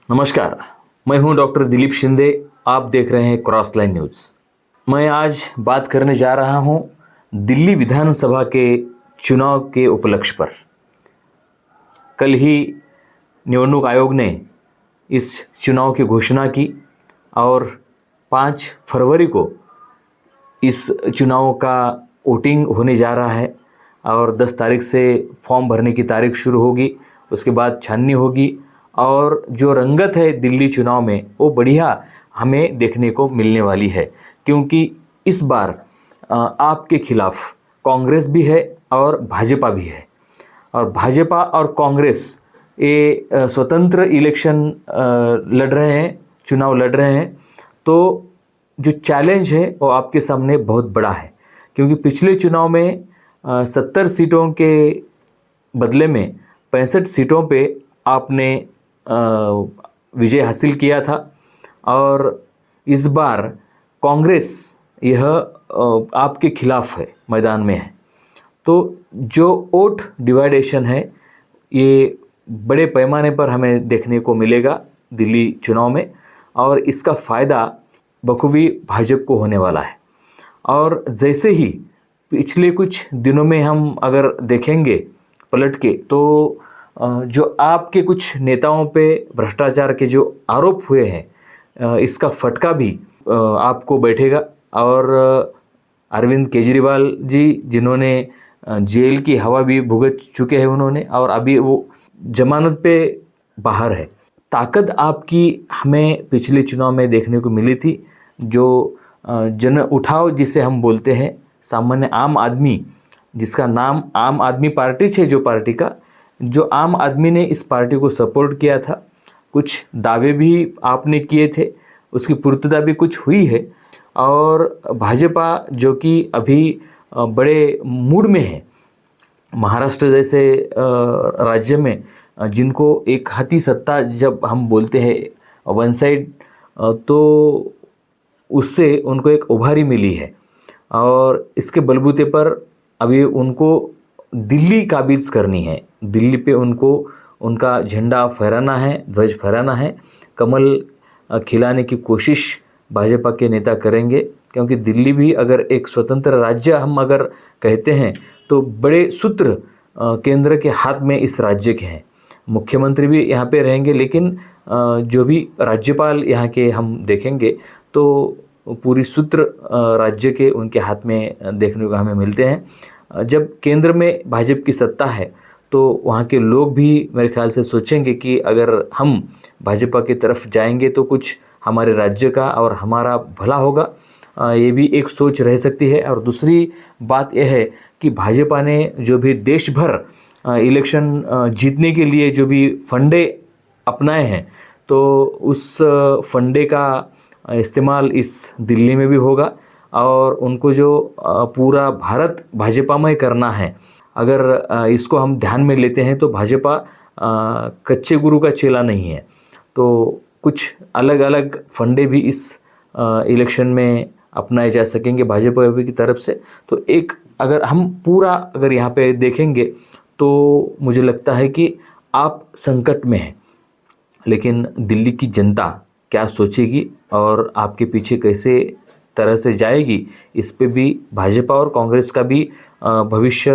नमस्कार, मैं हूं डॉक्टर दिलीप शिंदे। आप देख रहे हैं क्रॉस लाइन न्यूज़। मैं आज बात करने जा रहा हूं दिल्ली विधानसभा के चुनाव के उपलक्ष्य पर। कल ही निवडणूक आयोग ने इस चुनाव की घोषणा की और 5 फरवरी को इस चुनाव का वोटिंग होने जा रहा है और 10 तारीख से फॉर्म भरने की तारीख शुरू होगी। उसके बाद छाननी होगी और जो रंगत है दिल्ली चुनाव में वो बढ़िया हमें देखने को मिलने वाली है, क्योंकि इस बार आपके खिलाफ कांग्रेस भी है और भाजपा भी है। और भाजपा और कांग्रेस ये स्वतंत्र इलेक्शन लड़ रहे हैं, चुनाव लड़ रहे हैं। तो जो चैलेंज है वो आपके सामने बहुत बड़ा है, क्योंकि पिछले चुनाव में 70 सीटों के बदले में 65 सीटों पे आपने विजय हासिल किया था और इस बार कांग्रेस यह आपके खिलाफ है, मैदान में है। तो जो वोट डिवाइडेशन है ये बड़े पैमाने पर हमें देखने को मिलेगा दिल्ली चुनाव में, और इसका फ़ायदा बखूबी भाजपा को होने वाला है। और जैसे ही पिछले कुछ दिनों में हम अगर देखेंगे पलट के, तो जो आपके कुछ नेताओं पे भ्रष्टाचार के जो आरोप हुए हैं, इसका फटका भी आपको बैठेगा। और अरविंद केजरीवाल जी, जिन्होंने जेल की हवा भी भुगत चुके हैं उन्होंने, और अभी वो जमानत पे बाहर है। ताकत आपकी हमें पिछले चुनाव में देखने को मिली थी। जो जन उठाव जिसे हम बोलते हैं, सामान्य आम आदमी, जिसका नाम आम आदमी पार्टी है, जो पार्टी का जो आम आदमी ने इस पार्टी को सपोर्ट किया था, कुछ दावे भी आपने किए थे, उसकी पूर्तता भी कुछ हुई है। और भाजपा जो कि अभी बड़े मूड में है, महाराष्ट्र जैसे राज्य में जिनको एक हाथी सत्ता जब हम बोलते हैं वन साइड, तो उससे उनको एक उभारी मिली है और इसके बलबूते पर अभी उनको दिल्ली काबिज करनी है। दिल्ली पे उनको उनका झंडा फहराना है, ध्वज फहराना है, कमल खिलाने की कोशिश भाजपा के नेता करेंगे। क्योंकि दिल्ली भी अगर एक स्वतंत्र राज्य हम अगर कहते हैं, तो बड़े सूत्र केंद्र के हाथ में इस राज्य के हैं। मुख्यमंत्री भी यहाँ पे रहेंगे, लेकिन जो भी राज्यपाल यहाँ के हम देखेंगे तो पूरी सूत्र राज्य के उनके हाथ में देखने को हमें मिलते हैं। जब केंद्र में भाजपा की सत्ता है तो वहाँ के लोग भी मेरे ख्याल से सोचेंगे कि अगर हम भाजपा की तरफ जाएंगे तो कुछ हमारे राज्य का और हमारा भला होगा। ये भी एक सोच रह सकती है। और दूसरी बात यह है कि भाजपा ने जो भी देश भर इलेक्शन जीतने के लिए जो भी फंडे अपनाए हैं, तो उस फंडे का इस्तेमाल इस दिल्ली में भी होगा। और उनको जो पूरा भारत भाजपामय करना है, अगर इसको हम ध्यान में लेते हैं तो भाजपा कच्चे गुरु का चेला नहीं है। तो कुछ अलग अलग फंडे भी इस इलेक्शन में अपनाए जा सकेंगे भाजपा की तरफ से। तो एक अगर हम पूरा अगर यहाँ पे देखेंगे तो मुझे लगता है कि आप संकट में हैं, लेकिन दिल्ली की जनता क्या सोचेगी और आपके पीछे कैसे तरह से जाएगी, इस पे भी भाजपा और कांग्रेस का भी भविष्य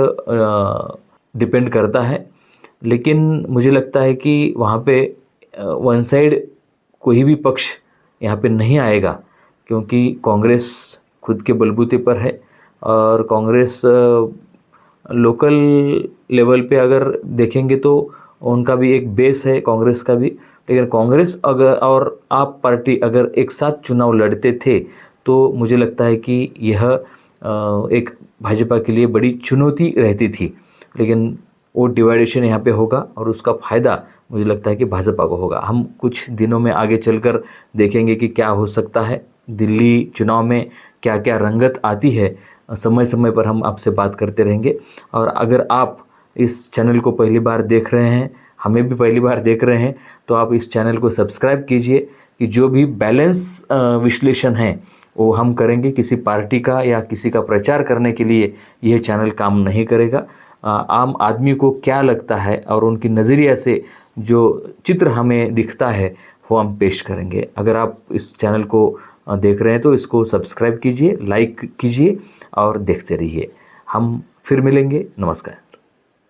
डिपेंड करता है। लेकिन मुझे लगता है कि वहाँ पे वन साइड कोई भी पक्ष यहाँ पे नहीं आएगा, क्योंकि कांग्रेस खुद के बलबूते पर है और कांग्रेस लोकल लेवल पे अगर देखेंगे तो उनका भी एक बेस है कांग्रेस का भी। लेकिन कांग्रेस अगर और आप पार्टी अगर एक साथ चुनाव लड़ते थे तो मुझे लगता है कि यह एक भाजपा के लिए बड़ी चुनौती रहती थी। लेकिन वो डिवाइडेशन यहाँ पे होगा और उसका फ़ायदा मुझे लगता है कि भाजपा को होगा। हम कुछ दिनों में आगे चलकर देखेंगे कि क्या हो सकता है दिल्ली चुनाव में, क्या क्या रंगत आती है। समय समय पर हम आपसे बात करते रहेंगे। और अगर आप इस चैनल को पहली बार देख रहे हैं, हमें भी पहली बार देख रहे हैं, तो आप इस चैनल को सब्सक्राइब कीजिए कि जो भी बैलेंस विश्लेषण है वो हम करेंगे। किसी पार्टी का या किसी का प्रचार करने के लिए यह चैनल काम नहीं करेगा। आम आदमी को क्या लगता है और उनकी नज़रिया से जो चित्र हमें दिखता है वो हम पेश करेंगे। अगर आप इस चैनल को देख रहे हैं तो इसको सब्सक्राइब कीजिए, लाइक कीजिए और देखते रहिए। हम फिर मिलेंगे। नमस्कार।